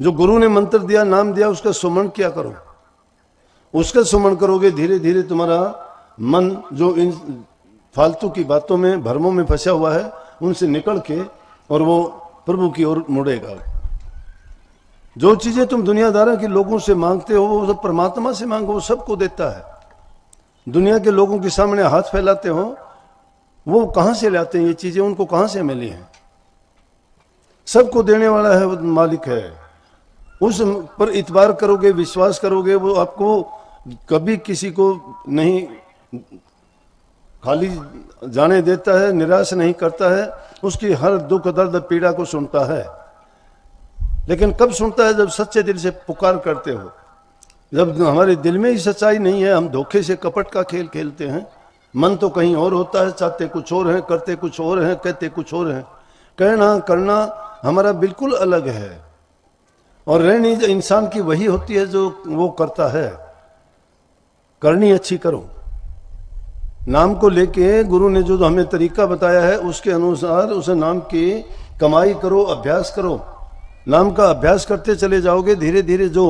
जो गुरु ने मंत्र दिया, नाम दिया, उसका सुमरण क्या करो। उसका सुमरण करोगे, धीरे धीरे तुम्हारा मन जो इन फालतू की बातों में, भ्रमों में फंसा हुआ है, उनसे निकल के और वो प्रभु की ओर मुड़ेगा। जो चीजें तुम दुनियादारों के लोगों से मांगते हो वो सब परमात्मा से मांगो, वो सबको देता है। दुनिया के लोगों के सामने हाथ फैलाते हो, वो कहां से लाते हैं ये चीजें, उनको कहां से मिली हैं। सबको देने वाला है, वो मालिक है। उस पर इतबार करोगे, विश्वास करोगे, वो आपको कभी किसी को नहीं खाली जाने देता है, निराश नहीं करता है, उसकी हर दुख दर्द पीड़ा को सुनता है। लेकिन कब सुनता है? जब सच्चे दिल से पुकार करते हो। जब हमारे दिल में ही सच्चाई नहीं है, हम धोखे से कपट का खेल खेलते हैं, मन तो कहीं और होता है, चाहते कुछ और हैं, करते कुछ और हैं, कहते कुछ और हैं। कहना करना हमारा बिल्कुल अलग है, और रहनी इंसान की वही होती है जो वो करता है। करनी अच्छी करो। नाम को लेके गुरु ने जो हमें तरीका बताया है उसके अनुसार उस नाम की कमाई करो, अभ्यास करो। नाम का अभ्यास करते चले जाओगे, धीरे धीरे जो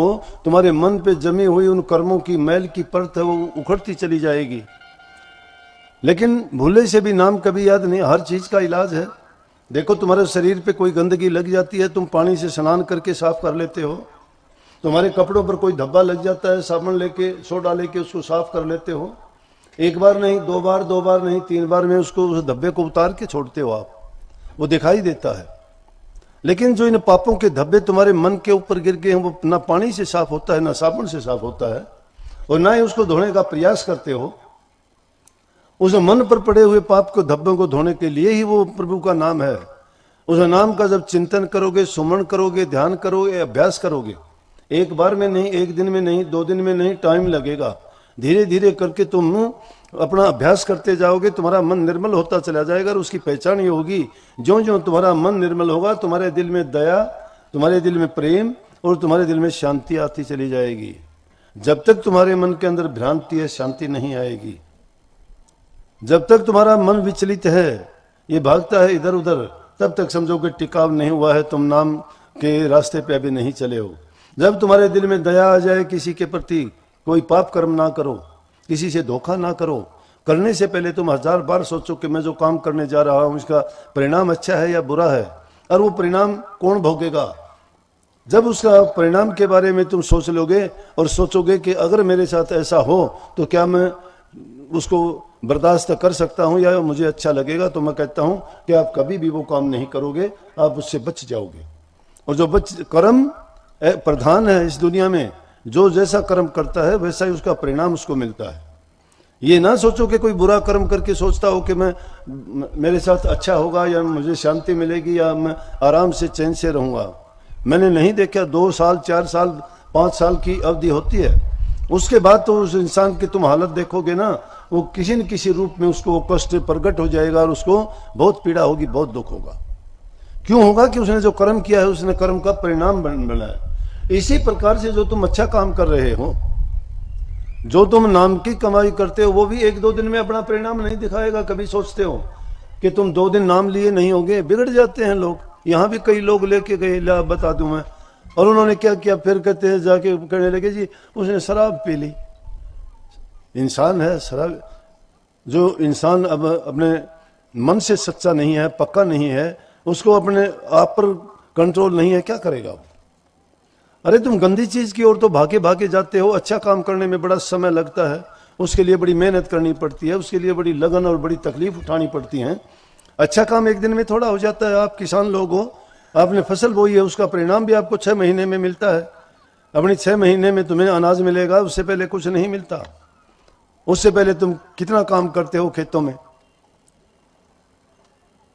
तुम्हारे मन पे जमी हुई उन कर्मों की मैल की परत है वो उखड़ती चली जाएगी। लेकिन भूले से भी नाम कभी याद नहीं। हर चीज का इलाज है। देखो, तुम्हारे शरीर पे कोई गंदगी लग जाती है, तुम पानी से स्नान करके साफ कर लेते हो। तुम्हारे कपड़ों पर कोई धब्बा लग जाता है, साबुन लेके, सोडा लेके उसको साफ कर लेते हो। एक बार नहीं, दो बार नहीं, 3 बार में उसको, उस धब्बे को उतार के छोड़ते हो आप, वो दिखाई देता है। लेकिन जो इन पापों के धब्बे तुम्हारे मन के ऊपर गिर गए हैं, वो ना पानी से साफ होता है, ना साबुन से साफ होता है, और ना ही उसको धोने का प्रयास करते हो। उस मन पर पड़े हुए पाप को, धब्बों को धोने के लिए ही वो प्रभु का नाम है। उस नाम का जब चिंतन करोगे, सुमरण करोगे, ध्यान करोगे, अभ्यास करोगे, एक बार में नहीं, एक दिन में नहीं, 2 दिन में नहीं, टाइम लगेगा। धीरे धीरे करके तुम अपना अभ्यास करते जाओगे, तुम्हारा मन निर्मल होता चला जाएगा। और उसकी पहचान ये होगी, ज्यों ज्यों तुम्हारा मन निर्मल होगा, तुम्हारे दिल में दया, तुम्हारे दिल में प्रेम और तुम्हारे दिल में शांति आती चली जाएगी। जब तक तुम्हारे मन के अंदर भ्रांति है, शांति नहीं आएगी। जब तक तुम्हारा मन विचलित है, ये भागता है इधर उधर, तब तक समझो कि टिकाव नहीं हुआ है, तुम नाम के रास्ते पे अभी नहीं चले हो। जब तुम्हारे दिल में दया आ जाए, किसी के प्रति कोई पाप कर्म ना करो, किसी से धोखा ना करो, करने से पहले तुम 1000 बार सोचो कि मैं जो काम करने जा रहा हूं इसका परिणाम अच्छा है या बुरा है, और वो परिणाम कौन भोगेगा। जब उसका परिणाम के बारे में तुम सोच लोगे और सोचोगे कि अगर मेरे साथ ऐसा हो तो क्या मैं उसको बर्दाश्त कर सकता हूं या मुझे अच्छा लगेगा, तो मैं कहता हूं कि आप कभी भी वो काम नहीं करोगे, आप उससे बच जाओगे। और जो कर्म प्रधान है इस दुनिया में, जो जैसा कर्म करता है वैसा ही उसका परिणाम उसको मिलता है। ये ना सोचो कि कोई बुरा कर्म करके सोचता हो कि मेरे साथ अच्छा होगा या मुझे शांति मिलेगी या मैं आराम से चैन से रहूंगा। मैंने नहीं देखा, 2 साल 4 साल 5 साल की अवधि होती है, उसके बाद तो उस इंसान की तुम हालत देखोगे ना, वो किसी न किसी रूप में उसको कष्ट प्रकट हो जाएगा और उसको बहुत पीड़ा होगी, बहुत दुख होगा। क्यों होगा? कि उसने जो कर्म किया है, उसने कर्म का परिणाम बना है। इसी प्रकार से जो तुम अच्छा काम कर रहे हो, जो तुम नाम की कमाई करते हो, वो भी 1-2 दिन में अपना परिणाम नहीं दिखाएगा। कभी सोचते हो कि तुम 2 दिन नाम लिए नहीं होगे? बिगड़ जाते हैं लोग। यहाँ भी कई लोग लेके गए, ला बता दूं मैं, और उन्होंने क्या किया, फिर कहते हैं, जाके कहने लगे जी उसने शराब पी ली। इंसान है शराब, जो इंसान अब अपने मन से सच्चा नहीं है, पक्का नहीं है, उसको अपने आप पर कंट्रोल नहीं है, क्या करेगा वो? अरे तुम गंदी चीज की ओर तो भागे भागे जाते हो। अच्छा काम करने में बड़ा समय लगता है, उसके लिए बड़ी मेहनत करनी पड़ती है, उसके लिए बड़ी लगन और बड़ी तकलीफ उठानी पड़ती है। अच्छा काम एक दिन में थोड़ा हो जाता है। आप किसान लोग हो, आपने फसल बोई है, उसका परिणाम भी आपको 6 महीने में मिलता है। अपनी 6 महीने में तुम्हें अनाज मिलेगा, उससे पहले कुछ नहीं मिलता। उससे पहले तुम कितना काम करते हो खेतों में,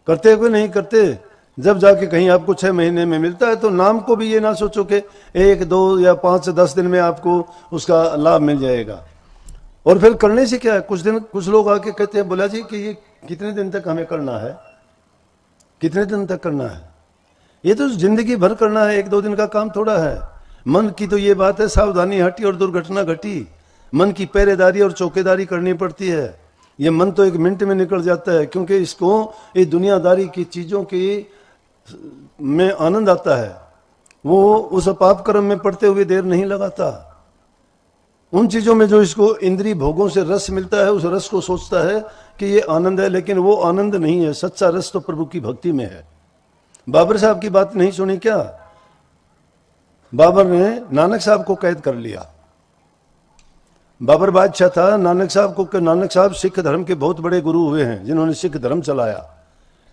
करते हो कि नहीं करते? जब जाके कहीं आपको 6 महीने में मिलता है, तो नाम को भी ये ना सोचो कि 1, 2 या 5 से 10 दिन में आपको उसका लाभ मिल जाएगा। और फिर करने से क्या है, कुछ लोग आके कहते हैं, बोला जी कि ये कितने दिन तक हमें करना है, कितने दिन तक करना है? ये तो जिंदगी भर करना है, 1-2 दिन का काम थोड़ा है। मन की तो ये बात है, सावधानी हटी और दुर्घटना घटी। मन की पहरेदारी और चौकीदारी करनी पड़ती है। ये मन तो 1 मिनट में निकल जाता है, क्योंकि इसको ये दुनियादारी की चीजों की में आनंद आता है। वो उस पाप कर्म में पड़ते हुए देर नहीं लगाता। उन चीजों में जो इसको इंद्रिय भोगों से रस मिलता है, उस रस को सोचता है कि ये आनंद है, लेकिन वो आनंद नहीं है। सच्चा रस तो प्रभु की भक्ति में है। बाबर साहब की बात नहीं सुनी क्या? बाबर ने नानक साहब को कैद कर लिया। बाबर बादशाह था, नानक साहब सिख धर्म के बहुत बड़े गुरु हुए हैं, जिन्होंने सिख धर्म चलाया,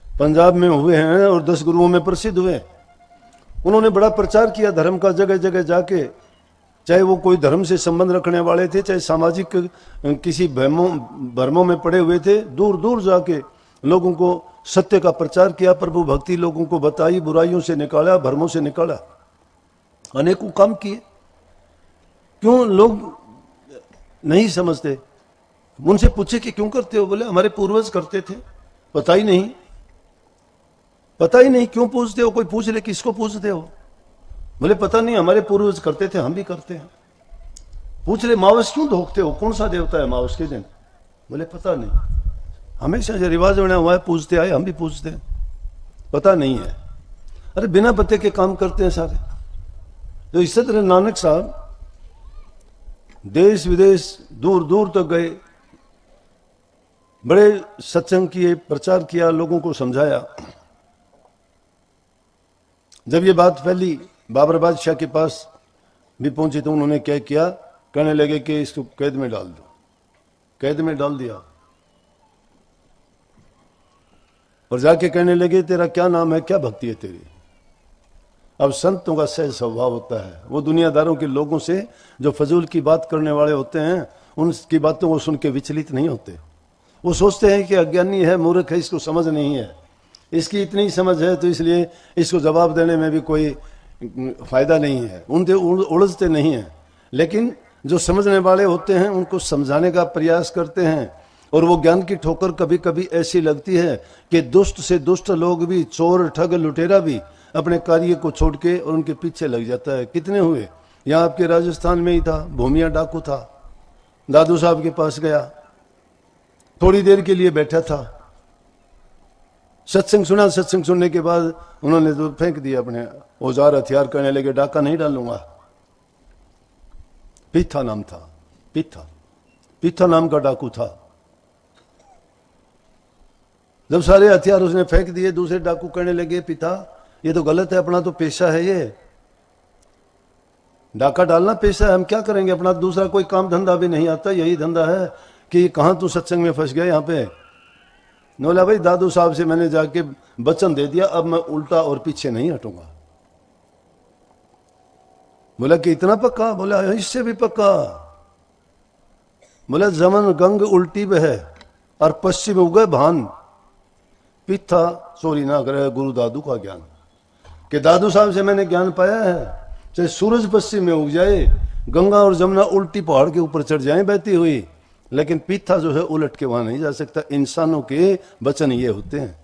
पंजाब में हुए हैं और 10 गुरुओं में प्रसिद्ध हुए। उन्होंने बड़ा प्रचार किया धर्म का, जगह जगह जाके, चाहे वो कोई धर्म से संबंध रखने वाले थे, चाहे सामाजिक किसी भ्रमों में पड़े हुए थे, दूर दूर जाके लोगों को सत्य का प्रचार किया, प्रभु भक्ति लोगों को बताई, बुराइयों से निकाला, भ्रमों से निकाला, अनेकों काम किए। क्यों लोग नहीं समझते? उनसे पूछे कि क्यों करते हो? बोले हमारे पूर्वज करते थे। पता ही नहीं, पता ही नहीं। क्यों पूछते हो? कोई पूछ ले किसको पूछते हो? बोले पता नहीं, हमारे पूर्वज करते थे, हम भी करते हैं। पूछ ले मावस क्यों ढोकते हो? कौन सा देवता है मावस के दिन? बोले पता नहीं, हमेशा से रिवाज बना हुआ है, पूछते आए, हम भी पूछते हैं, पता नहीं है। अरे बिना पते के काम करते हैं सारे। तो इसी तरह नानक साहब देश विदेश दूर दूर तक गए, बड़े सत्संग किए, प्रचार किया, लोगों को समझाया। जब ये बात फैली, बाबर बादशाह के पास भी पहुंचे तो उन्होंने क्या किया? कहने लगे कि इसको कैद में डाल दो। कैद में डाल दिया और जाके कहने लगे तेरा क्या नाम है, क्या भक्ति है तेरी? अब संतों का सहज स्वभाव होता है, वो दुनियादारों के लोगों से जो फजूल की बात करने वाले होते हैं, उनकी बातों को सुन के विचलित नहीं होते। वो सोचते हैं कि अज्ञानी है, मूर्ख है, इसको समझ नहीं है, इसकी इतनी समझ है तो इसलिए इसको जवाब देने में भी कोई फायदा नहीं है, उनसे उलझते नहीं हैं। लेकिन जो समझने वाले होते हैं उनको समझाने का प्रयास करते हैं, और वो ज्ञान की ठोकर कभी कभी ऐसी लगती है कि दुष्ट से दुष्ट लोग भी, चोर ठग लुटेरा भी अपने कार्य को छोड़ के और उनके पीछे लग जाता है। कितने हुए? यहाँ आपके राजस्थान में ही था, भूमिया डाकू था, दादू साहब के पास गया, थोड़ी देर के लिए बैठा था, सत्संग सुना, सत्संग सुनने के बाद उन्होंने तो फेंक दिया अपने औजार हथियार, करने लगे डाका नहीं डालूंगा। पीथा नाम था, पीथा नाम का डाकू था। जब सारे हथियार उसने फेंक दिए, दूसरे डाकू कहने लगे पिता ये तो गलत है, अपना तो पेशा है, ये डाका डालना पेशा है, हम क्या करेंगे? अपना दूसरा कोई काम धंधा भी नहीं आता, यही धंधा है कि कहां तू सत्संग में फंस गया यहाँ पे। बोला भाई दादू साहब से मैंने जाके वचन दे दिया, अब मैं उल्टा और पीछे नहीं हटूंगा। बोला कि इतना पक्का? बोला इससे भी पक्का। बोला जमन गंग उल्टी बहे और पश्चिम उगे भान, पिता चोरी ना करे गुरु दादू का ज्ञान। कि दादू साहब से मैंने ज्ञान पाया है, चाहे सूरज पश्चिम में उग जाए, गंगा और जमुना उल्टी पहाड़ के ऊपर चढ़ जाए बहती हुई, लेकिन पीथा जो है उलट के वहां नहीं जा सकता। इंसानों के वचन ये होते हैं,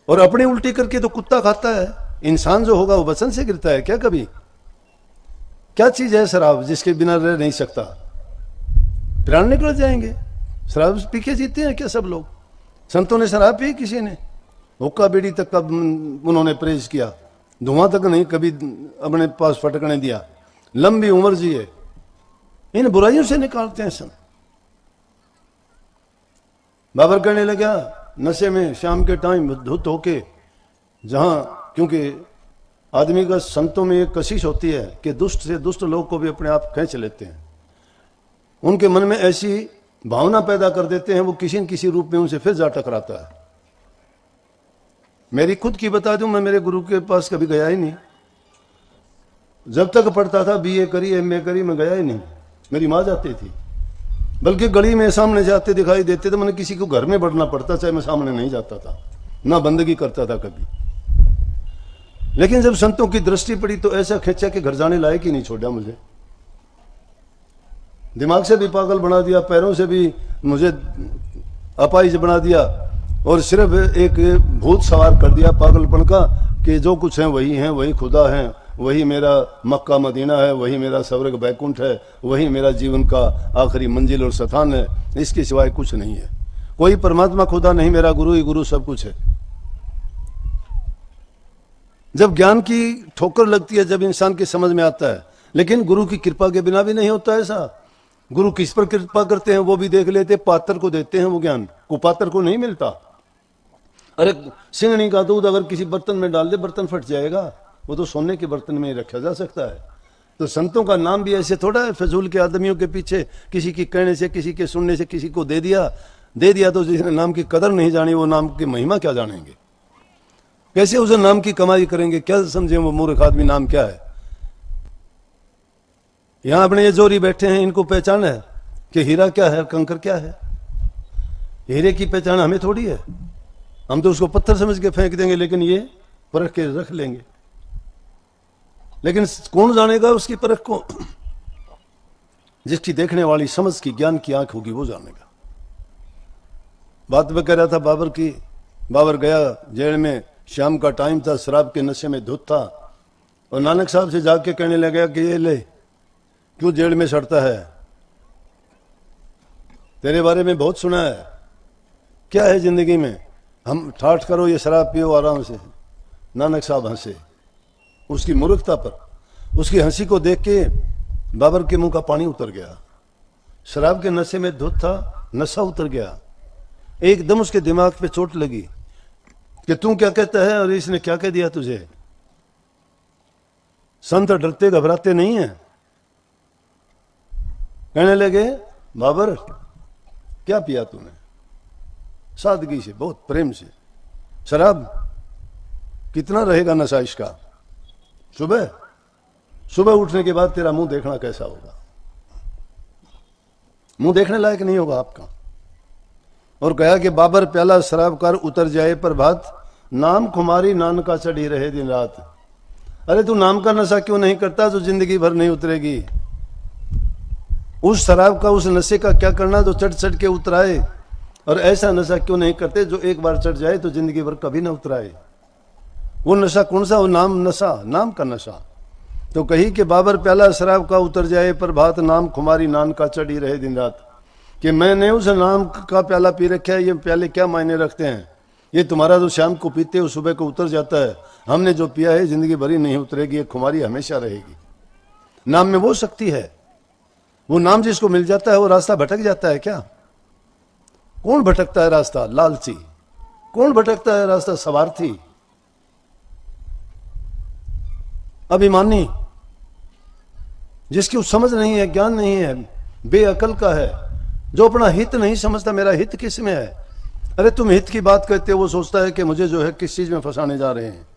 और अपनी उल्टी करके तो कुत्ता खाता है, इंसान जो होगा वो वचन से गिरता है क्या कभी? क्या चीज है शराब जिसके बिना रह नहीं सकता? प्राण निकल जाएंगे। शराब पी के जीते हैं क्या सब लोग? संतों ने शराब पी? किसी ने? हुक्का बीड़ी तक का उन्होंने परहेज किया, धुआं तक नहीं कभी अपने पास फटकने दिया। लंबी उम्र जिए, इन बुराइयों से निकालते हैं संत। बाबर कहने लगा नशे में शाम के टाइम धुत होके, जहां क्योंकि आदमी का संतों में एक कशिश होती है कि दुष्ट से दुष्ट लोग को भी अपने आप खींच लेते हैं, उनके मन में ऐसी भावना पैदा कर देते हैं, वो किसी न किसी रूप में उनसे फिर जा टकराता है। मेरी खुद की बता दूं, मैं मेरे गुरु के पास कभी गया ही नहीं। जब तक पढ़ता था, बीए करी, एमए करी, मैं गया ही नहीं। मेरी माँ जाती थी, बल्कि गली में सामने जाते दिखाई देते तो मैंने किसी को घर में बढ़ना पड़ता, चाहे मैं सामने नहीं जाता था, ना बंदगी करता था कभी। लेकिन जब संतों की दृष्टि पड़ी तो ऐसा खींचा कि घर जाने लायक ही नहीं छोड़ा मुझे। दिमाग से भी पागल बना दिया, पैरों से भी मुझे अपाहिज बना दिया, और सिर्फ एक भूत सवार कर दिया पागलपन का कि जो कुछ है वही है, वही खुदा है, वही मेरा मक्का मदीना है, वही मेरा स्वर्ग बैकुंठ है, वही मेरा जीवन का आखिरी मंजिल और स्थान है, इसके सिवाय कुछ नहीं है। कोई परमात्मा खुदा नहीं, मेरा गुरु ही गुरु सब कुछ है। जब ज्ञान की ठोकर लगती है, जब इंसान की समझ में आता है। लेकिन गुरु की कृपा के बिना भी नहीं होता ऐसा। गुरु किस पर कृपा करते हैं वो भी देख लेते, पात्र को देते हैं वो ज्ञान, कुपात्र को नहीं मिलता। अरे सिंगनी का दूध अगर किसी बर्तन में डाल दे बर्तन फट जाएगा, वो तो सोने के बर्तन में रखा जा सकता है। तो संतों का नाम भी ऐसे थोड़ा है फजूल के आदमियों के पीछे किसी की कहने से, किसी के सुनने से किसी को दे दिया तो जिसने नाम की कदर नहीं जानी वो नाम की महिमा क्या जानेंगे, कैसे उसे नाम की कमाई करेंगे, क्या समझे वो मूर्ख आदमी नाम क्या है। यहां अपने ये जोरी बैठे हैं, इनको पहचान है कि हीरा क्या है, कंकर क्या है। हीरे की पहचान हमें थोड़ी है, हम तो उसको पत्थर समझ के फेंक देंगे, लेकिन ये परख के रख लेंगे। लेकिन कौन जानेगा उसकी परख को? जिसकी देखने वाली समझ की ज्ञान की आंख होगी वो जानेगा। बात में कह रहा था बाबर की। बाबर गया जेल में, शाम का टाइम था, शराब के नशे में धुत था, और नानक साहब से जाके कहने लगा कि ये ले क्यों जेल में सड़ता है, तेरे बारे में बहुत सुना है, क्या है जिंदगी में, हम ठाठ करो ये शराब पियो आराम से। नानक साहब हंसे उसकी मूर्खता पर। उसकी हंसी को देख के बाबर के मुंह का पानी उतर गया। शराब के नशे में धुत था, नशा उतर गया। एकदम उसके दिमाग पे चोट लगी कि तू क्या कहता है और इसने क्या कह दिया तुझे। संत डरते घबराते नहीं है। कहने लगे बाबर क्या पिया तूने? सादगी से, बहुत प्रेम से। शराब कितना रहेगा नशा इसका? सुबह उठने के बाद तेरा मुंह देखना कैसा होगा, मुंह देखने लायक नहीं होगा आपका। और कहा कि बाबर प्याला शराब कर उतर जाए प्रभात, नाम खुमारी नानका चढ़ी रहे दिन रात। अरे तू नाम का नशा क्यों नहीं करता जो जिंदगी भर नहीं उतरेगी? उस शराब का, उस नशे का क्या करना जो चढ़ चढ़ के उतराए, और ऐसा नशा क्यों नहीं करते जो एक बार चढ़ जाए तो जिंदगी भर कभी ना उतराए। वो नशा कौन सा? वो नाम नशा, नाम का नशा। तो कही कि बाबर प्याला शराब का उतर जाए प्रभात, नाम खुमारी नानका चढ़ी रहे दिन रात। कि मैंने उस नाम का प्याला पी रखा है, ये प्याले क्या मायने रखते हैं? ये तुम्हारा जो शाम को पीते हो सुबह को उतर जाता है, हमने जो पिया है जिंदगी भरी नहीं उतरेगी, ये खुमारी हमेशा रहेगी। नाम में वो शक्ति है, वो नाम जिसको मिल जाता है वो रास्ता भटक जाता है क्या? कौन भटकता है रास्ता? लालची। कौन भटकता है रास्ता? स्वार्थी, अभिमानी, जिसकी समझ नहीं है, ज्ञान नहीं है, बेअकल का है, जो अपना हित नहीं समझता। मेरा हित किस में है? अरे तुम हित की बात करते हो, वो सोचता है कि मुझे जो है किस चीज में फंसाने जा रहे हैं।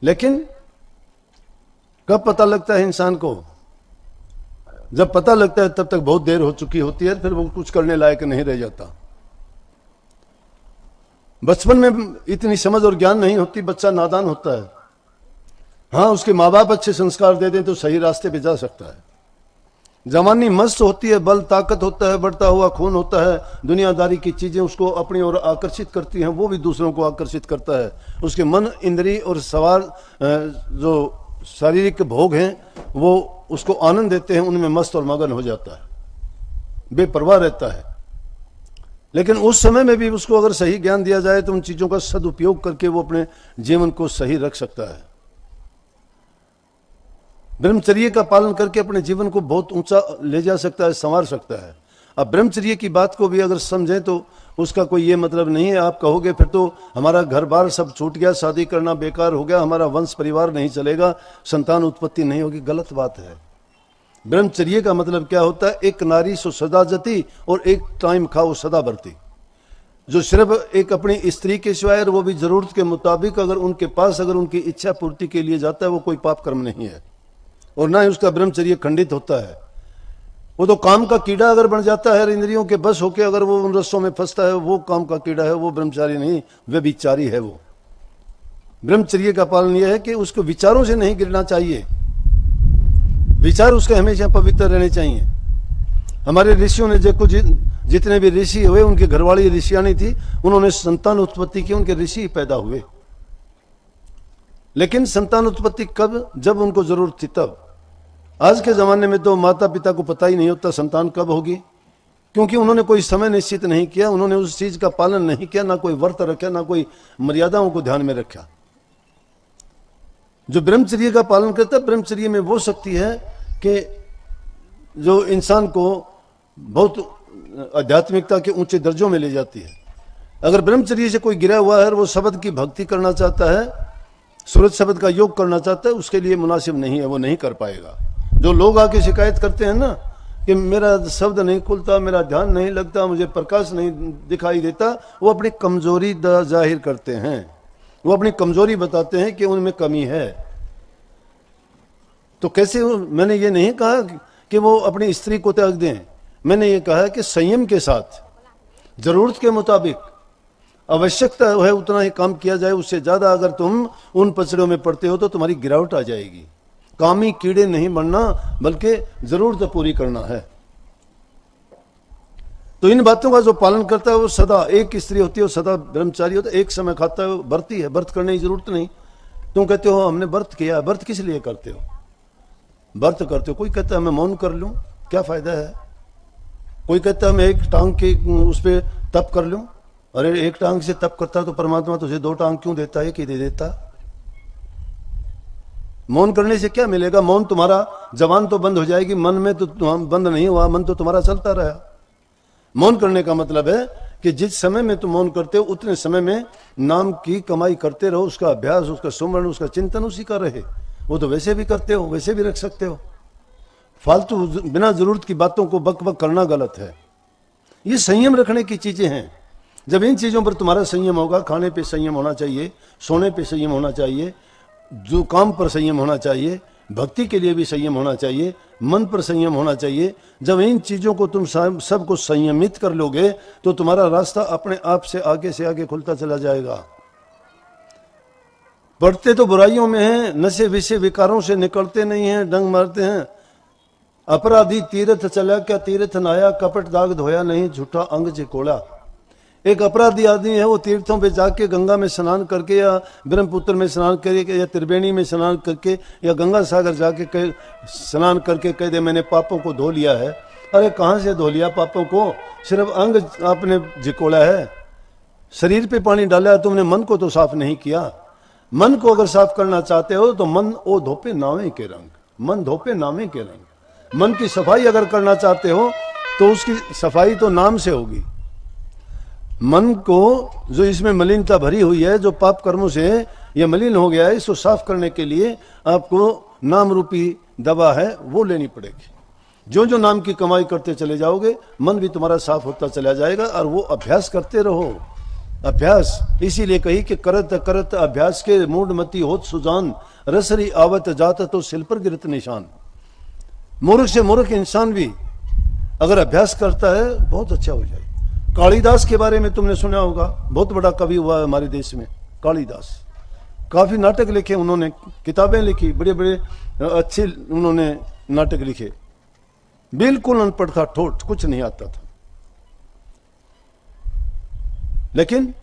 लेकिन कब पता लगता है इंसान को? जब पता लगता है तब तक बहुत देर हो चुकी होती है, फिर वो कुछ करने लायक नहीं रह जाता। बचपन में इतनी समझ और ज्ञान नहीं होती, बच्चा नादान होता है। हाँ, उसके माँ बाप अच्छे संस्कार दे दें तो सही रास्ते पे जा सकता है। जवानी मस्त होती है, बल ताकत होता है, बढ़ता हुआ खून होता है, दुनियादारी की चीजें उसको अपनी ओर आकर्षित करती हैं, वो भी दूसरों को आकर्षित करता है। उसके मन, इंद्रिय और सवार जो शारीरिक भोग हैं वो उसको आनंद देते हैं, उनमें मस्त और मगन हो जाता है, बेपरवाह रहता है। लेकिन उस समय में भी उसको अगर सही ज्ञान दिया जाए तो उन चीजों का सदुपयोग करके वो अपने जीवन को सही रख सकता है। ब्रह्मचर्य का पालन करके अपने जीवन को बहुत ऊंचा ले जा सकता है, संवार सकता है। अब ब्रह्मचर्य की बात को भी अगर समझें तो उसका कोई ये मतलब नहीं है आप कहोगे फिर तो हमारा घर बार सब छूट गया, शादी करना बेकार हो गया, हमारा वंश परिवार नहीं चलेगा, संतान उत्पत्ति नहीं होगी। गलत बात है। ब्रह्मचर्य का मतलब क्या होता है? एक नारी सो सदा जती और एक टाइम खाओ सदा भरती। जो सिर्फ एक अपनी स्त्री के सिवाय और वो भी जरूरत के मुताबिक अगर उनके पास अगर उनकी इच्छा पूर्ति के लिए जाता है वो कोई पाप कर्म नहीं है, और ना ही उसका ब्रह्मचर्य खंडित होता है। वो तो काम का कीड़ा अगर बन जाता है, इंद्रियों के बस होके अगर वो उन रस्सों में फंसता है, वो काम का कीड़ा है, वो ब्रह्मचारी नहीं, व्यभिचारी है। वो ब्रह्मचर्य का पालन यह है कि उसको विचारों से नहीं गिरना चाहिए, विचार उसके हमेशा पवित्र रहने चाहिए। हमारे ऋषियों ने देखो, जितने भी ऋषि हुए उनके घरवाली ऋषियानी थी, उन्होंने संतान उत्पत्ति की, उनके ऋषि पैदा हुए। लेकिन संतान उत्पत्ति कब? जब उनको जरूरत थी तब। आज के जमाने में तो माता पिता को पता ही नहीं होता संतान कब होगी, क्योंकि उन्होंने कोई समय निश्चित नहीं किया, उन्होंने उस चीज का पालन नहीं किया, ना कोई व्रत रखा, ना कोई मर्यादाओं को ध्यान में रखा। जो ब्रह्मचर्य का पालन करता है, ब्रह्मचर्य में वो शक्ति है कि जो इंसान को बहुत आध्यात्मिकता के ऊंचे दर्जों में ले जाती है। अगर ब्रह्मचर्य से कोई गिरा हुआ है और वो शब्द की भक्ति करना चाहता है, सूरज शब्द का योग करना चाहता है, उसके लिए मुनासिब नहीं है, वो नहीं कर पाएगा। जो लोग आके शिकायत करते हैं ना कि मेरा शब्द नहीं खुलता, मेरा ध्यान नहीं लगता, मुझे प्रकाश नहीं दिखाई देता, वो अपनी कमजोरी जाहिर करते हैं, वो अपनी कमजोरी बताते हैं कि उनमें कमी है। तो कैसे? मैंने ये नहीं कहा कि वो अपनी स्त्री को त्याग दें, मैंने ये कहा कि संयम के साथ जरूरत के मुताबिक आवश्यकता है उतना ही काम किया जाए। उससे ज्यादा अगर तुम उन पचड़ों में पड़ते हो तो तुम्हारी गिरावट आ जाएगी। कामी कीड़े नहीं बनना, बल्कि जरूरत पूरी करना है। तो इन बातों का जो पालन करता है वो सदा, एक स्त्री होती है वो सदा ब्रह्मचारी होता है, एक समय खाता है, व्रती है, व्रत करने की जरूरत नहीं। तुम कहते हो हमने व्रत किया, व्रत किस लिए करते हो? व्रत करते हो, कोई कहता है मैं मौन कर लूं, क्या फायदा है? कोई कहता है मैं एक टांग के उस पर तप कर लूं। अरे एक टांग से तप करता तो परमात्मा तुझे दो टांग क्यों देता है कि दे देता? मौन करने से क्या मिलेगा? मौन तुम्हारा जबान तो बंद हो जाएगी, मन में तो बंद नहीं हुआ, मन तो तुम्हारा चलता रहा। मौन करने का मतलब है कि जिस समय में तुम मौन करते हो उतने समय में नाम की कमाई करते रहो, उसका अभ्यास, उसका सुमरण, उसका चिंतन उसी का रहे। वो तो वैसे भी करते हो, वैसे भी रख सकते हो। फालतू बिना जरूरत की बातों को बक बक करना गलत है। ये संयम रखने की चीजें हैं। जब इन चीजों पर तुम्हारा संयम होगा, खाने पे संयम होना चाहिए, सोने पे संयम होना चाहिए, जो काम पर संयम होना चाहिए, भक्ति के लिए भी संयम होना चाहिए, मन पर संयम होना चाहिए। जब इन चीजों को तुम सबको संयमित कर लोगे तो तुम्हारा रास्ता अपने आप से आगे खुलता चला जाएगा। पढ़ते तो बुराइयों में हैं, नशे विषय विकारों से निकलते नहीं हैं, डंग मारते हैं। अपराधी तीर्थ चला क्या तीर्थ नाया, कपट दाग धोया नहीं, झूठा अंग जिकोड़ा। एक अपराधी आदमी है, वो तीर्थों पे जाके गंगा में स्नान करके या ब्रह्मपुत्र में स्नान करके या त्रिवेणी में स्नान करके या गंगा सागर जाके स्नान करके कह दे मैंने पापों को धो लिया है। अरे कहाँ से धो लिया पापों को? सिर्फ अंग आपने जिकोड़ा है, शरीर पे पानी डाला है, तुमने मन को तो साफ नहीं किया। मन को अगर साफ करना चाहते हो तो मन ओ धोपे नावे के रंग, मन धोपे नामे के रंग। मन की सफाई अगर करना चाहते हो तो उसकी सफाई तो नाम से होगी। मन को जो इसमें मलिनता भरी हुई है, जो पाप कर्मों से यह मलिन हो गया है, इसको साफ करने के लिए आपको नाम रूपी दवा है वो लेनी पड़ेगी। जो जो नाम की कमाई करते चले जाओगे मन भी तुम्हारा साफ होता चला जाएगा। और वो अभ्यास करते रहो, अभ्यास इसीलिए कही कि करत करत अभ्यास के मूढ़मती होत सुजान, रसरी आवत जात तो सिल पर गिरत निशान। मूर्ख से मूर्ख इंसान भी अगर अभ्यास करता है बहुत अच्छा हो जाए। कालिदास के बारे में तुमने सुना होगा, बहुत बड़ा कवि हुआ है हमारे देश में कालिदास। काफी नाटक लिखे उन्होंने, किताबें लिखी, बड़े बड़े अच्छे उन्होंने नाटक लिखे। बिल्कुल अनपढ़ था, ठोठ, कुछ नहीं आता था, लेकिन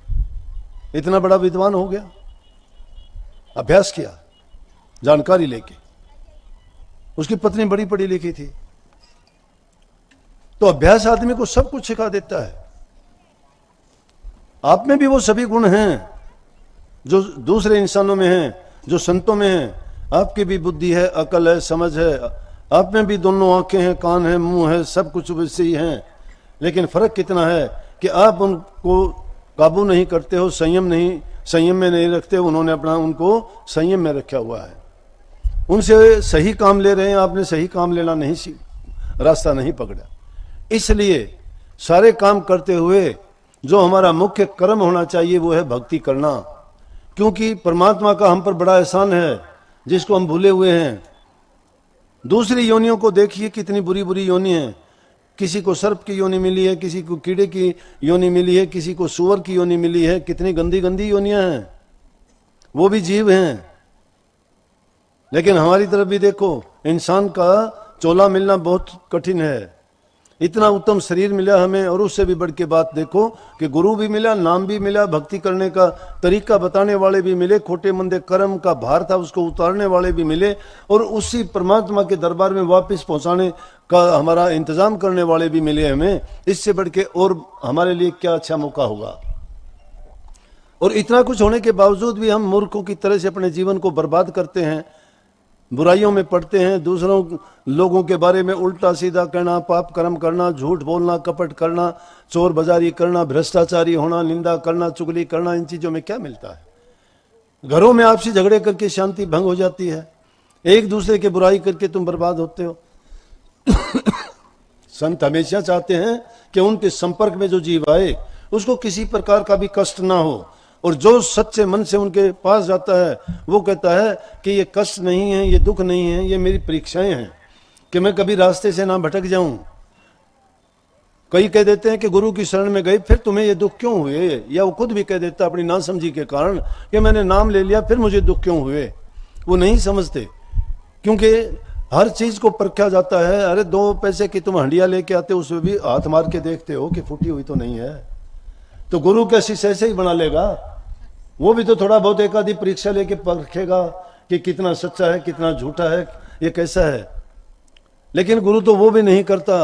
इतना बड़ा विद्वान हो गया। अभ्यास किया, जानकारी लेके। उसकी पत्नी बड़ी पढ़ी लिखी थी। तो अभ्यास आदमी को सब कुछ सिखा देता है। आप में भी वो सभी गुण हैं जो दूसरे इंसानों में हैं, जो संतों में हैं। आपकी भी बुद्धि है, अकल है, समझ है, आप में भी दोनों आंखें हैं, कान है, मुंह है, सब कुछ वैसे ही हैं। लेकिन फर्क कितना है कि आप उनको काबू नहीं करते हो, संयम में नहीं रखते। उन्होंने अपना उनको संयम में रखा हुआ है। उनसे सही काम ले रहे हैं, आपने सही काम लेना नहीं रास्ता नहीं पकड़ा। इसलिए सारे काम करते हुए जो हमारा मुख्य कर्म होना चाहिए वो है भक्ति करना। क्योंकि परमात्मा का हम पर बड़ा एहसान है जिसको हम भूले हुए हैं। दूसरी योनियों को देखिए, कितनी बुरी बुरी योनि है। किसी को सर्प की योनि मिली है, किसी को कीड़े की योनि मिली है, किसी को सुअर की योनि मिली है। कितनी गंदी गंदी योनियां हैं, वो भी जीव हैं। लेकिन हमारी तरफ भी देखो, इंसान का चोला मिलना बहुत कठिन है। इतना उत्तम शरीर मिला हमें, और उससे भी बढ़ के बात देखो कि गुरु भी मिला, नाम भी मिला, भक्ति करने का तरीका बताने वाले भी मिले, खोटे मंदे कर्म का भार था उसको उतारने वाले भी मिले, और उसी परमात्मा के दरबार में वापस पहुंचाने का हमारा इंतजाम करने वाले भी मिले हमें। इससे बढ़ के और हमारे लिए क्या अच्छा मौका होगा। और इतना कुछ होने के बावजूद भी हम मूर्खों की तरह से अपने जीवन को बर्बाद करते हैं, बुराइयों में पड़ते हैं, दूसरों लोगों के बारे में उल्टा सीधा कहना, पाप कर्म करना, झूठ बोलना, कपट करना, चोर बाजारी करना, भ्रष्टाचारी होना, निंदा करना, चुगली करना। इन चीजों में क्या मिलता है? घरों में आपसी झगड़े करके शांति भंग हो जाती है, एक दूसरे की बुराई करके तुम बर्बाद होते हो। संत हमेशा चाहते हैं कि उनके संपर्क में जो जीव आए उसको किसी प्रकार का भी कष्ट ना हो, और जो सच्चे मन से उनके पास जाता है वो कहता है कि ये कष्ट नहीं है, ये दुख नहीं है, ये मेरी परीक्षाएं हैं कि मैं कभी रास्ते से ना भटक जाऊं। कई कह देते हैं कि गुरु की शरण में गए फिर तुम्हें ये दुख क्यों हुए, या वो खुद भी कह देता अपनी नासमझी के कारण कि मैंने नाम ले लिया फिर मुझे दुख क्यों हुए। वो नहीं समझते, क्योंकि हर चीज को परखा जाता है। अरे 2 पैसे की तुम हंडिया लेके आते हो, उसमें भी हाथ मार के देखते हो कि फूटी हुई तो नहीं है। तो गुरु का शिष्य ऐसे ही बना लेगा, वो भी तो थोड़ा बहुत एक आधी परीक्षा लेके परखेगा कि कितना सच्चा है, कितना झूठा है, ये कैसा है। लेकिन गुरु तो वो भी नहीं करता,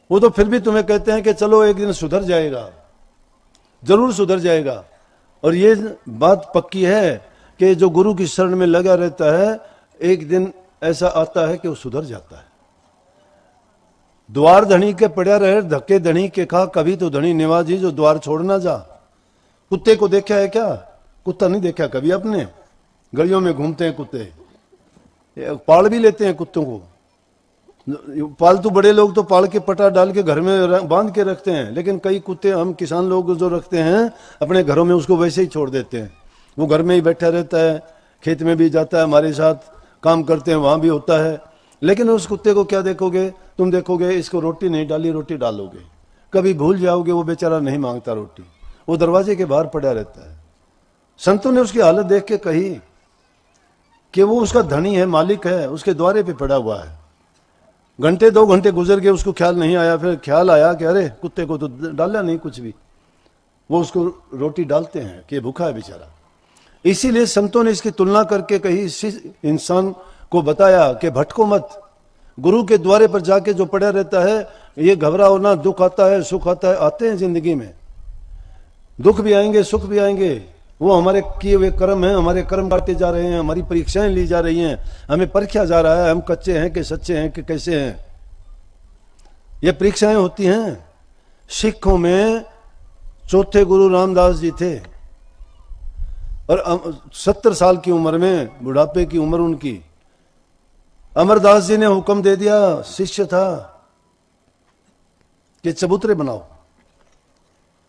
वो तो फिर भी तुम्हें कहते हैं कि चलो एक दिन सुधर जाएगा, जरूर सुधर जाएगा। और ये बात पक्की है कि जो गुरु की शरण में लगा रहता है एक दिन ऐसा आता है कि वो सुधर जाता है। द्वार धनी के पड़ा रहे, धक्के धनी के खा, कभी तो धनी निवाजी जो द्वार छोड़ ना जा। कुत्ते को देखा है क्या? कुत्ता नहीं देखा कभी आपने? गलियों में घूमते हैं कुत्ते, पाल भी लेते हैं कुत्तों को। पालतू बड़े लोग तो पाल के पटा डाल के घर में बांध के रखते हैं, लेकिन कई कुत्ते हम किसान लोग जो रखते हैं अपने घरों में उसको वैसे ही छोड़ देते हैं। वो घर में ही बैठा रहता है, खेत में भी जाता है, हमारे साथ काम करते हैं वहां भी होता है। लेकिन उस कुत्ते को क्या देखोगे तुम? देखोगे इसको रोटी नहीं डाली, रोटी डालोगे, कभी भूल जाओगे वो बेचारा नहीं मांगता रोटी, वो दरवाजे के बाहर पड़ा रहता है। संतों ने उसकी हालत देख के कही कि वो उसका धनी है, मालिक है, उसके द्वारे पे पड़ा हुआ है। घंटे 2 घंटे गुजर गए, उसको ख्याल नहीं आया। फिर ख्याल आया कि अरे कुत्ते को तो डाला नहीं कुछ भी, वो उसको रोटी डालते हैं कि भूखा है बेचारा। इसीलिए संतों ने इसकी तुलना करके कही, इस इंसान को बताया कि भटको मत, गुरु के द्वारे पर जाके जो पड़ा रहता है ये घबराओ ना। दुख आता है, सुख आता है, आते हैं जिंदगी में, दुख भी आएंगे, सुख भी आएंगे। वो हमारे किए हुए कर्म हैं, हमारे कर्म काटे जा रहे हैं, हमारी परीक्षाएं ली जा रही हैं, हमें परखा जा रहा है हम कच्चे हैं कि सच्चे हैं कि कैसे हैं। ये परीक्षाएं होती हैं। सिखों में चौथे गुरु रामदास जी थे, और 70 साल की उम्र में, बुढ़ापे की उम्र उनकी, अमरदास जी ने हुक्म दे दिया, शिष्य था, कि चबूतरे बनाओ।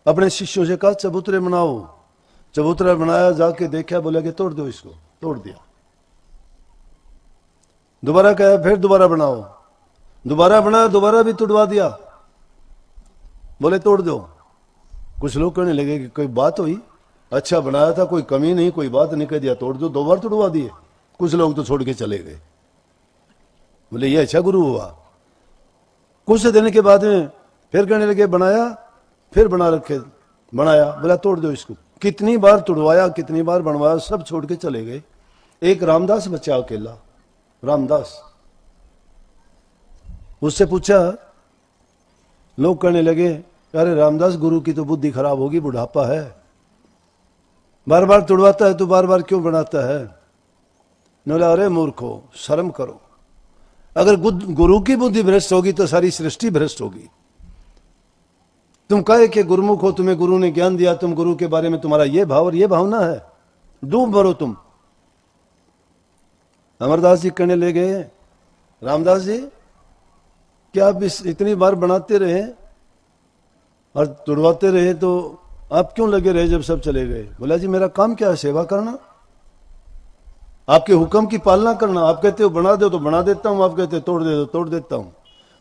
अपने शिष्यों से कहा चबूतरे बनाओ। चबूतरा बनाया, जाके देखा, बोला कि तोड़ दो इसको, तोड़ दिया। दोबारा कहा, फिर दोबारा बनाओ, दोबारा बनाया, दोबारा भी तुड़वा दिया, बोले तोड़ दो। कुछ लोग कहने लगे कि कोई बात हुई, अच्छा बनाया था, कोई कमी नहीं, कोई बात नहीं, कह दिया तोड़ दो, 2 बार तुड़वा दिए। कुछ लोग तो छोड़ के चले गए, बोले ये अच्छा गुरु हुआ। कुछ दिन के बाद में फिर कहने लगे बनाया, फिर बना रखे, बनाया, बोला तोड़ दो इसको। कितनी बार तुड़वाया, कितनी बार बनवाया, सब छोड़ के चले गए। एक रामदास बचा अकेला, रामदास। उससे पूछा, लोग कहने लगे अरे रामदास गुरु की तो बुद्धि खराब होगी, बुढ़ापा है, बार बार तुड़वाता है तो बार बार क्यों बनाता है? बोला अरे मूर्खो, शर्म करो, अगर गुरु की बुद्धि भ्रष्ट होगी तो सारी सृष्टि भ्रष्ट होगी। तुम कहे कि गुरुमुख हो, तुम्हें गुरु ने ज्ञान दिया, तुम गुरु के बारे में तुम्हारा ये भाव और ये भावना है, डूब मरो तुम। अमरदास जी कहने लगे, रामदास जी क्या आप इतनी बार बनाते रहे और तुड़वाते रहे तो आप क्यों लगे रहे जब सब चले गए? बोला जी मेरा काम क्या है, सेवा करना, आपके हुक्म की पालना करना। आप कहते हो बना दो तो बना देता हूं, आप कहते हो तोड़ दे दो तोड़ देता हूं।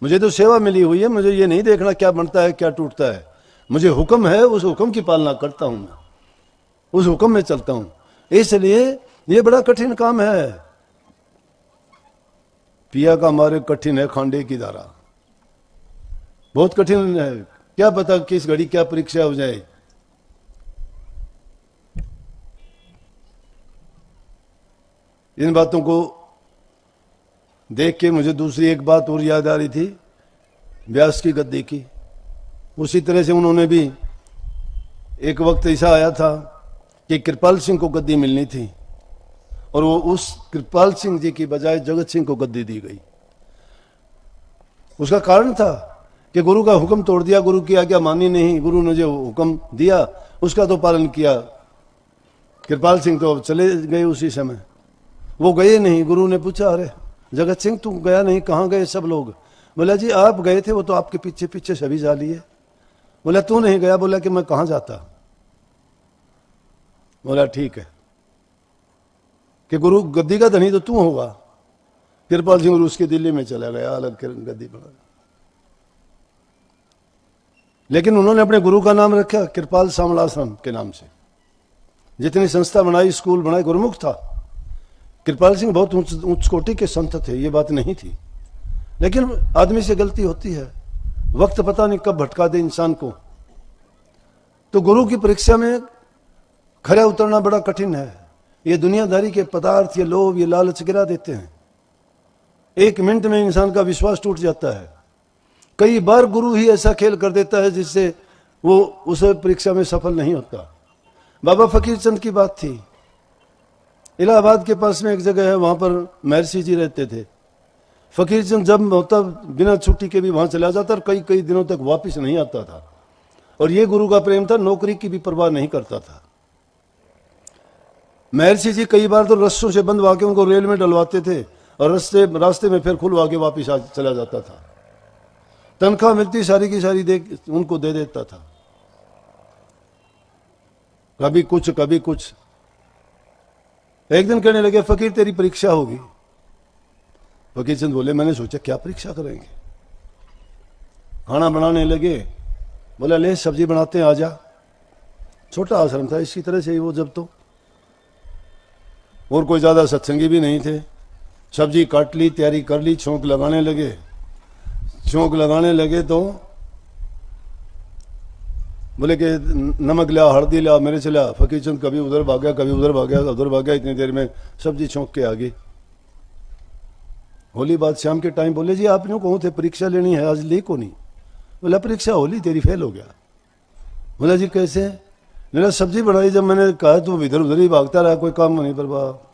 मुझे तो सेवा मिली हुई है, मुझे ये नहीं देखना क्या बनता है क्या टूटता है। मुझे हुक्म है, उस हुक्म की पालना करता हूं, मैं उस हुक्म में चलता हूं। इसलिए ये बड़ा कठिन काम है। पिया का मारे कठिन है खांडे की धारा। बहुत कठिन है, क्या पता किस घड़ी क्या परीक्षा हो जाए। इन बातों को देख के मुझे दूसरी एक बात और याद आ रही थी, व्यास की गद्दी की। उसी तरह से उन्होंने भी एक वक्त ऐसा आया था कि कृपाल सिंह को गद्दी मिलनी थी और वो उस कृपाल सिंह जी की बजाय जगत सिंह को गद्दी दी गई। उसका कारण था कि गुरु का हुक्म तोड़ दिया, गुरु की आज्ञा मानी नहीं, गुरु ने जो हुक्म दिया उसका तो पालन किया। कृपाल सिंह तो चले गए उसी समय, वो गए नहीं। गुरु ने पूछा, अरे जगत सिंह तू गया नहीं, कहाँ गए सब लोग? बोला जी आप गए थे, वो तो आपके पीछे पीछे सभी जा लिए। बोला तू नहीं गया? बोला कि मैं कहाँ जाता। बोला ठीक है कि गुरु गद्दी का धनी तो तू होगा। कृपाल सिंह उसके दिल्ली में चला गया, अलग गद्दी बना। लेकिन उन्होंने अपने गुरु का नाम रखा कृपाल सामलाश्रम के नाम से। जितनी संस्था बनाई, स्कूल बनाए, गुरुमुख था। कृपाल सिंह बहुत उच्च कोटि के संत थे, ये बात नहीं थी। लेकिन आदमी से गलती होती है, वक्त पता नहीं कब भटका दे इंसान को। तो गुरु की परीक्षा में खरा उतरना बड़ा कठिन है। ये दुनियादारी के पदार्थ, ये लोभ, ये लालच गिरा देते हैं। एक मिनट में इंसान का विश्वास टूट जाता है। कई बार गुरु ही ऐसा खेल कर देता है जिससे वो उस परीक्षा में सफल नहीं होता। बाबा फकीर चंद की बात थी। इलाहाबाद के पास में एक जगह है, वहां पर महर्षि जी रहते थे। फकीर चंद जब होता बिना छुट्टी के भी वहां चला जाता और कई कई दिनों तक वापस नहीं आता था। और ये गुरु का प्रेम था, नौकरी की भी परवाह नहीं करता था। महर्षि जी कई बार तो रस्सों से बंधवा के उनको रेल में डलवाते थे और रास्ते में फिर खुलवा के वापिस चला जाता था। तनख्वाह मिलती सारी की सारी उनको दे देता था। कभी कुछ कभी कुछ। एक दिन कहने लगे, फकीर तेरी परीक्षा होगी। फकीर चंद बोले, मैंने सोचा क्या परीक्षा करेंगे। खाना बनाने लगे। बोला ले सब्जी बनाते हैं, आजा। छोटा आश्रम था, इसी तरह से ही वो जब तो, और कोई ज्यादा सत्संगी भी नहीं थे। सब्जी काट ली, तैयारी कर ली, छोंक लगाने लगे। छोंक लगाने लगे तो बोले कि नमक लिया, हल्दी लिया, मेरे से लिया। फकीर चंद कभी उधर भागा, कभी उधर भागा, उधर भागा। इतनी देर में सब्जी छोंक के आ गई। होली बाद शाम के टाइम बोले, जी आप यूँ कहो थे परीक्षा लेनी है, आज ली को नहीं? बोला परीक्षा होली तेरी फेल हो गया। बोला जी कैसे? मेरा सब्जी बनाई, जब मैंने कहा तो इधर उधर ही भागता रहा, कोई काम नहीं पर।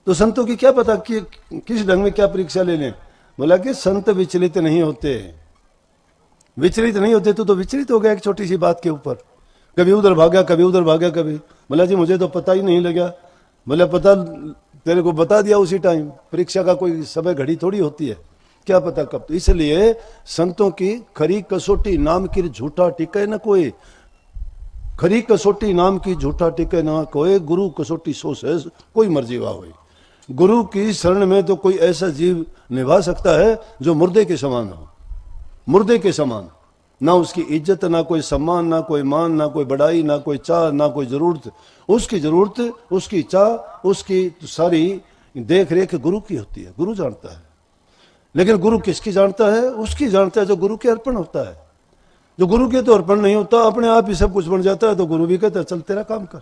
तो संतों की क्या पता कि किस ढंग में क्या परीक्षा ले लें। बोला कि संत विचलित नहीं होते। विचलित नहीं होते तो विचलित हो गया एक छोटी सी बात के ऊपर। कभी उधर भागा, कभी उधर भागा, कभी। बोला जी मुझे तो पता ही नहीं लगा। बोला पता तेरे को बता दिया उसी टाइम। परीक्षा का कोई समय घड़ी थोड़ी होती है, क्या पता कब। तो इसलिए संतों की खरी कसौटी नाम की झूठा टिके न कोई। खरी कसौटी नाम की झूठा टिके ना कोई। गुरु कसौटी सो से कोई मर्जी वाह हुई। गुरु की शरण में तो कोई ऐसा जीव निभा सकता है जो मुर्दे के समान हो। मुर्दे के समान, ना उसकी इज्जत, ना कोई सम्मान, ना कोई मान, ना कोई बड़ाई, ना कोई चाह, ना कोई जरूरत। उसकी जरूरत, उसकी चाह, उसकी सारी देख रेख गुरु की होती है। गुरु जानता है। लेकिन गुरु किसकी जानता है? उसकी जानता है जो गुरु के अर्पण होता है। जो गुरु के तो अर्पण नहीं होता, अपने आप ही सब कुछ बन जाता है, तो गुरु भी कहता है चल तेरा काम कर।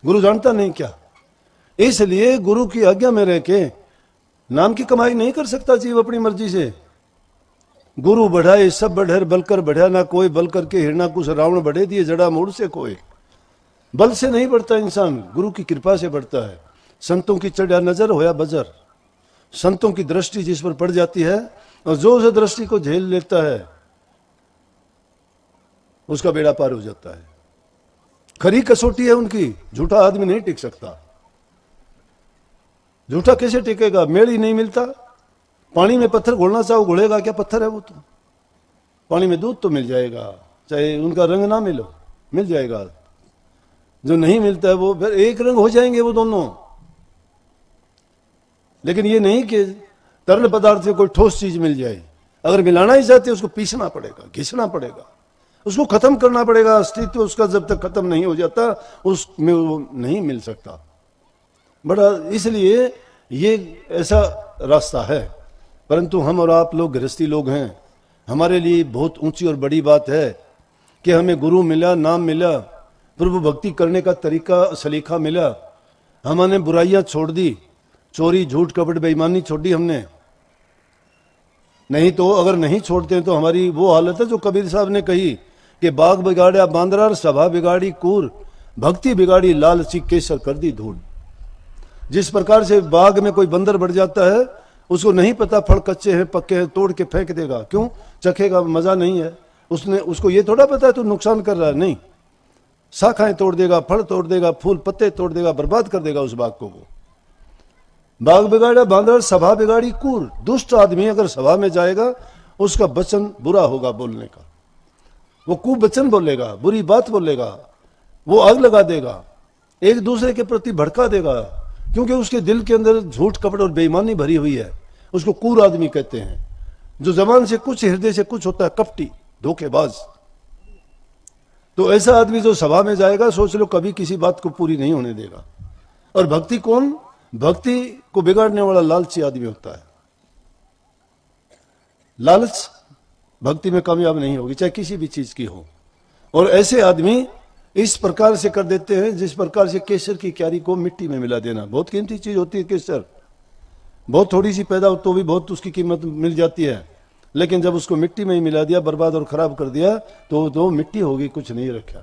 गुरु जानता नहीं क्या? इसलिए गुरु की आज्ञा में रह के नाम की कमाई नहीं कर सकता जीव अपनी मर्जी से। गुरु बढ़ाए सब बढ़र, बलकर बढ़ा ना कोई। बल करके हिरना कुछ रावण बढ़े दिए, जड़ा मूड से कोई। बल से नहीं बढ़ता इंसान, गुरु की कृपा से बढ़ता है। संतों की चढ़ा नजर होया बजर। संतों की दृष्टि जिस पर पड़ जाती है और जो उस दृष्टि को झेल लेता है उसका बेड़ा पार हो जाता है। खरी कसौटी है उनकी। झूठा आदमी नहीं टिक सकता। झूठा कैसे टिकेगा? मेल ही नहीं मिलता। पानी में पत्थर घोलना चाहो, घोलेगा क्या? पत्थर है वो तो। पानी में दूध तो मिल जाएगा, चाहे उनका रंग ना मिल जाएगा। जो नहीं मिलता है वो फिर एक रंग हो जाएंगे वो दोनों। लेकिन ये नहीं कि तरल पदार्थ से कोई ठोस चीज मिल जाए। अगर मिलाना ही चाहते उसको पीसना पड़ेगा, घिसना पड़ेगा, उसको खत्म करना पड़ेगा। अस्तित्व उसका जब तक खत्म नहीं हो जाता उसमें वो नहीं मिल सकता। बड़ा इसलिए ये ऐसा रास्ता है। परंतु हम और आप लोग गृहस्थी लोग हैं, हमारे लिए बहुत ऊंची और बड़ी बात है कि हमें गुरु मिला, नाम मिला, प्रभु भक्ति करने का तरीका सलीका मिला। हमने बुराइयां छोड़ दी, चोरी झूठ कपट बेईमानी छोड़ दी हमने। नहीं तो अगर नहीं छोड़ते तो हमारी वो हालत है जो कबीर साहब ने कही कि बाग बिगाड़ा बांदरा, सभा बिगाड़ी कूर, भक्ति बिगाड़ी लालची केसर कर दी धूल। जिस प्रकार से बाग में कोई बंदर बढ़ जाता है, उसको नहीं पता फल कच्चे हैं पक्के हैं, तोड़ के फेंक देगा, क्यों? चखेगा, मजा नहीं है। उसको ये थोड़ा पता है तो नुकसान कर रहा है, नहीं, शाखाएं तोड़ देगा, फल तोड़ देगा, फूल पत्ते तोड़ देगा, बर्बाद कर देगा उस बाग को। वो बाग बिगाड़ा बांदर, सभा बिगाड़ी कूर। दुष्ट आदमी अगर सभा में जाएगा, उसका वचन बुरा होगा बोलने का, वो कुवचन बोलेगा, बुरी बात बोलेगा, वो आग लगा देगा, एक दूसरे के प्रति भड़का देगा, क्योंकि उसके दिल के अंदर झूठ कपट और बेईमानी भरी हुई है। उसको कूर आदमी कहते हैं, जो जबान से कुछ हृदय से कुछ होता है, कपटी धोखेबाज। तो ऐसा आदमी जो सभा में जाएगा, सोच लो कभी किसी बात को पूरी नहीं होने देगा। और भक्ति कौन? भक्ति को बिगाड़ने वाला लालची आदमी होता है। लालच भक्ति में कामयाब नहीं होगी, चाहे किसी भी चीज की हो। और ऐसे आदमी इस प्रकार से कर देते हैं जिस प्रकार से केसर की क्यारी को मिट्टी में मिला देना। बहुत कीमती चीज होती है केसर, बहुत थोड़ी सी पैदा हो तो भी बहुत उसकी कीमत मिल जाती है, लेकिन जब उसको मिट्टी में ही मिला दिया, बर्बाद और खराब कर दिया, तो मिट्टी होगी, कुछ नहीं रखा।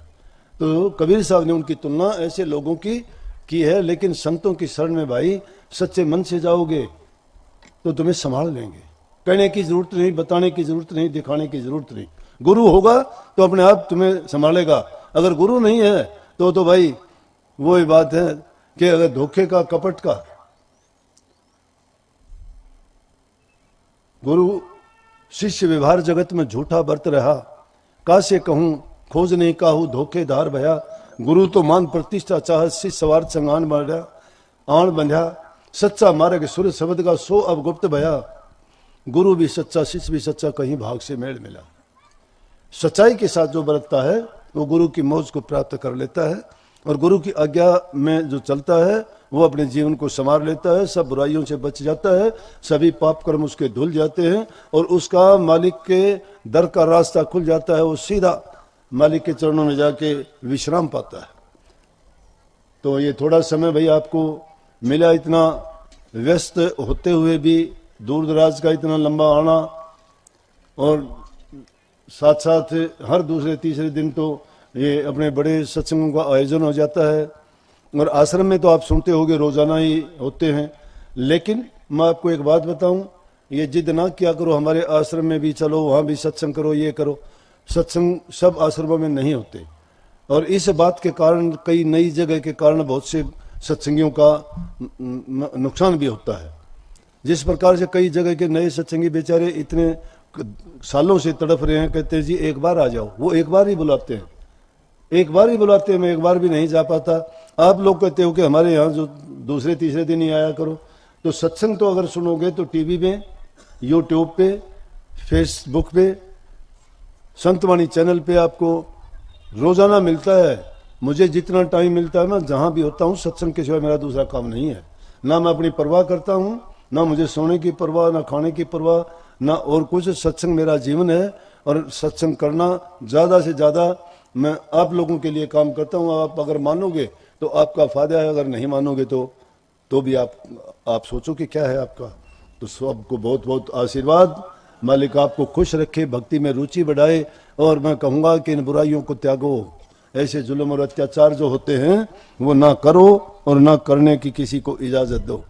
तो कबीर साहब ने उनकी तुलना ऐसे लोगों की है। लेकिन संतों की शरण में भाई सच्चे मन से जाओगे तो तुम्हें संभाल लेंगे। कहने की जरूरत नहीं, बताने की जरूरत नहीं, दिखाने की जरूरत नहीं। गुरु होगा तो अपने आप तुम्हें संभालेगा। अगर गुरु नहीं है तो भाई वो ही बात है कि अगर धोखे का, कपट का, गुरु शिष्य व्यवहार जगत में झूठा बरत रहा, कासे कहूं खोज नहीं काहू धोखेधार भया। गुरु तो मान प्रतिष्ठा चाह, शिष्य सवार संगान बढ़ा, आण बंध्या सच्चा मार्ग सुर शब्द का सो अब गुप्त भया। गुरु भी सच्चा, शिष्य भी सच्चा, कहीं भाग से मेल मिला। सच्चाई के साथ जो बरतता है वो गुरु की मौज को प्राप्त कर लेता है, और गुरु की आज्ञा में जो चलता है वो अपने जीवन को संवार लेता है, सब बुराइयों से बच जाता है, सभी पाप कर्म उसके धुल जाते हैं, और उसका मालिक के दर का रास्ता खुल जाता है। वो सीधा मालिक के चरणों में जाके विश्राम पाता है। तो ये थोड़ा समय भाई आपको मिला, इतना व्यस्त होते हुए भी दूर दराज का इतना लंबा आना, और साथ साथ हर दूसरे तीसरे दिन तो ये अपने बड़े सत्संगों का आयोजन हो जाता है। और आश्रम में तो आप सुनते होंगे रोजाना ही होते हैं। लेकिन मैं आपको एक बात बताऊं, ये जिद ना किया करो हमारे आश्रम में भी चलो, वहाँ भी सत्संग करो, ये करो। सत्संग सब आश्रमों में नहीं होते, और इस बात के कारण कई नई जगह के कारण बहुत से सत्संगियों का नुकसान भी होता है। जिस प्रकार से कई जगह के नए सत्संगी बेचारे इतने सालों से तड़प रहे हैं, कहते हैं जी एक बार आ जाओ, वो एक बार ही बुलाते हैं, एक बार ही बुलाते हैं, मैं एक बार भी नहीं जा पाता। आप लोग कहते हो कि हमारे यहाँ जो दूसरे तीसरे दिन ही आया करो। तो सत्संग तो अगर सुनोगे तो टीवी में, यूट्यूब पे, फेसबुक पे, संतवाणी चैनल पे आपको रोजाना मिलता है। मुझे जितना टाइम मिलता है, मैं जहां भी होता हूं, सत्संग के सिवाय मेरा दूसरा काम नहीं है। ना मैं अपनी परवाह करता हूं, ना मुझे सोने की परवाह, ना खाने की परवाह, ना और कुछ। सत्संग मेरा जीवन है, और सत्संग करना ज्यादा से ज्यादा मैं आप लोगों के लिए काम करता हूं। आप अगर मानोगे तो आपका फायदा है, अगर नहीं मानोगे तो भी आप सोचो कि क्या है आपका। तो सबको बहुत बहुत आशीर्वाद। मालिक आपको खुश रखे, भक्ति में रुचि बढ़ाए, और मैं कहूँगा कि इन बुराइयों को त्यागो। ऐसे जुल्म और अत्याचार जो होते हैं वो ना करो, और ना करने की किसी को इजाजत दो।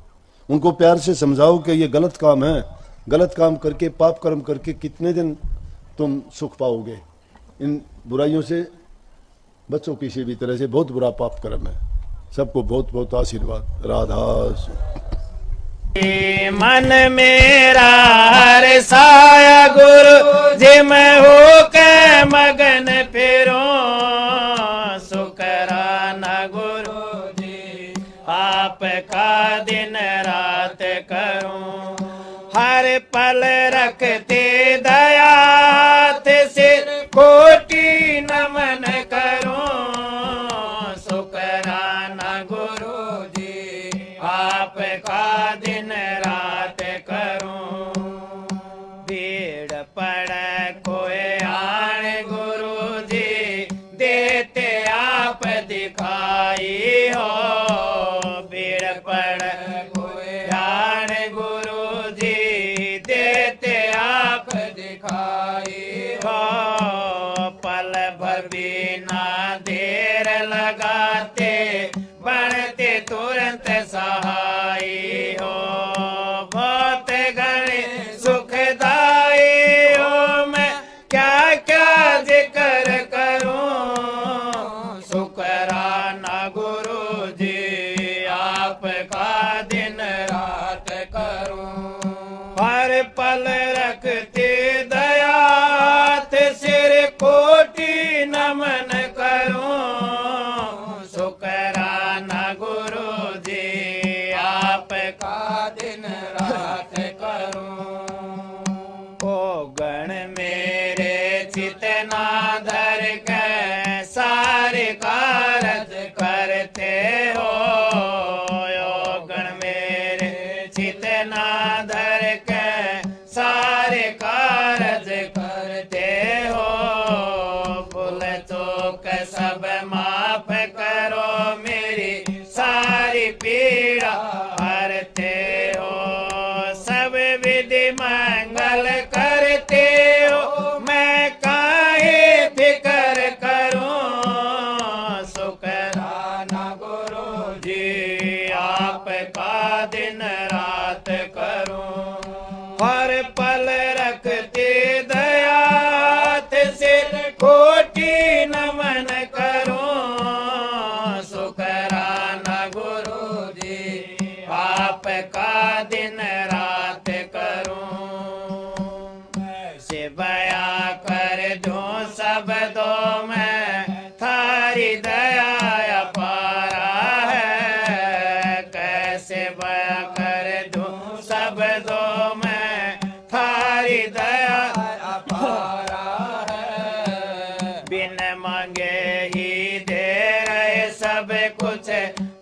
उनको प्यार से समझाओ कि ये गलत काम है। गलत काम करके, पाप कर्म करके कितने दिन तुम सुख पाओगे। इन बुराइयों से बचो किसी भी तरह से, बहुत बुरा पाप कर्म है। सबको बहुत बहुत आशीर्वाद। राधा मन मेरा हर साया गुरु जी मैं हो के मगन फिरो, शुकराना गुरु जी आपका दिन रात करूं। हर पल रखते दया सिर कोटि नमन करूं, शुकराना गुरु जी आपका दिन रात करूं। भीड़ पड़ तुरंत सहाई हो, बहुत घने सुखदाई हो। मैं क्या क्या जिक्र करूं, शुकराना गुरु जी आपका दिन रात करूं। हर पल रखते दयात सिर कोटि नमन करूं, शुकराना गुरु जी आपका दिन रात करूं। ओ गण मेरे चितना धर के सारे कारज करते हो, ओ गण मेरे चितना धर के सारे कारज करते हो। भूल चूक सब माफ करो, मेरी सारी पीड़ा हरते हो। सब विधि मंगल करते हो, मैं काहे फिकर करूं, शुकराना गुरु जी आपका दिन रात करूं। हर पल रखते दयात सिर कोटि नमन करूं, शुकराना गुरु जी आपका दिन रात करूं। बया कर दूं शब्दों में थारी दया अपारा है, कैसे बया कर दूं शब्दों में थारी दया अपारा है। बिन मांगे ही दे रहे सब कुछ,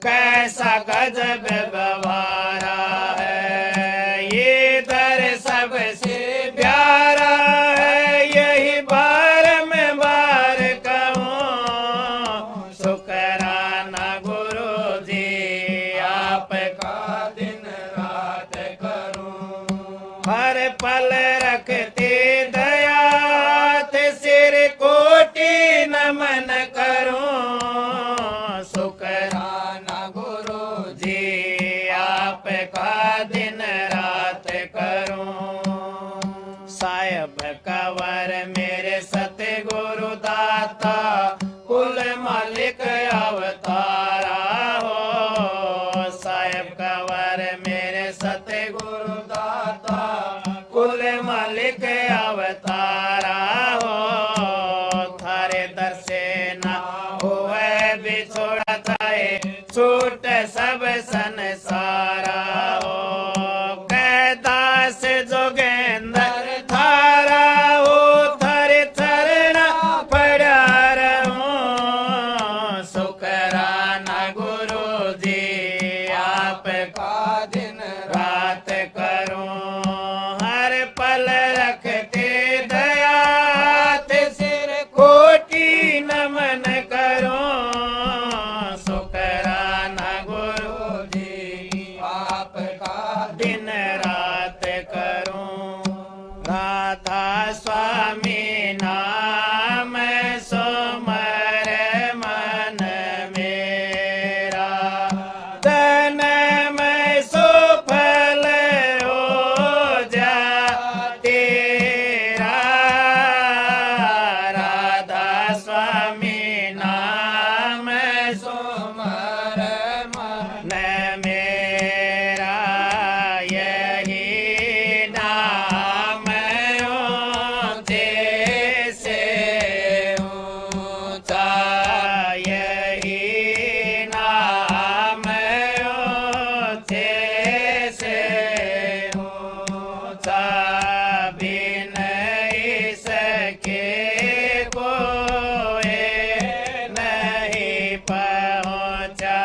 कैसा गजब व्यवहारा है। ये दर सबसे प्यारा है, यही बार में बार कहूँ, शुकराना गुरु जी आपका दिन रात करूं। हर पल रखते दयात सिर कोटि नमन करूं, शुकराना गुरु जी आपका दिन रात करूं। साहिब कंवर मेरे सतगुरु दाता, कुल मालिक अवतारा हो। साहिब कंवर मेरे सतगुरु दाता, कुल मालिक अवतारा हो। थारे दर से ना हुए बिछोड़ा, चाहे छूट सब संसारा हो। कैदास जोगेंद्र थारा हो, थारे चरण पड़ा रहूं, शुकराना गुरु जी आपका दिन रात करूं। हर पल रखते दयात सिर कोटि नमन करूं, शुकराना गुरु जी आपका दिन रात करूं। राधा स्वामी नाम सुमर मन मेरा, तन में सुफल हो जा तेरा। राधा स्वामी नाम सुमर मन मेरा, यही नाम ऊंचे से ऊंचा, यही नाम ऊंचे से ऊंचा। बिन इसके कोई नहीं पहुंचा,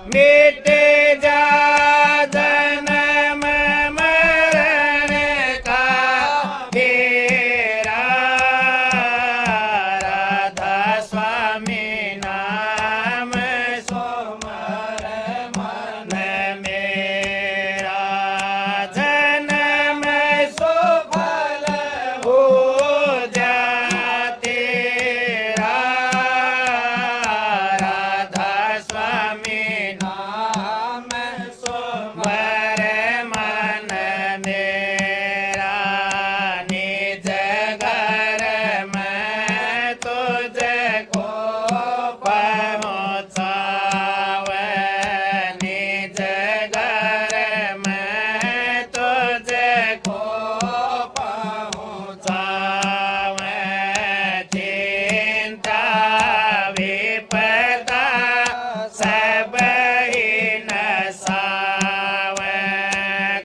मिट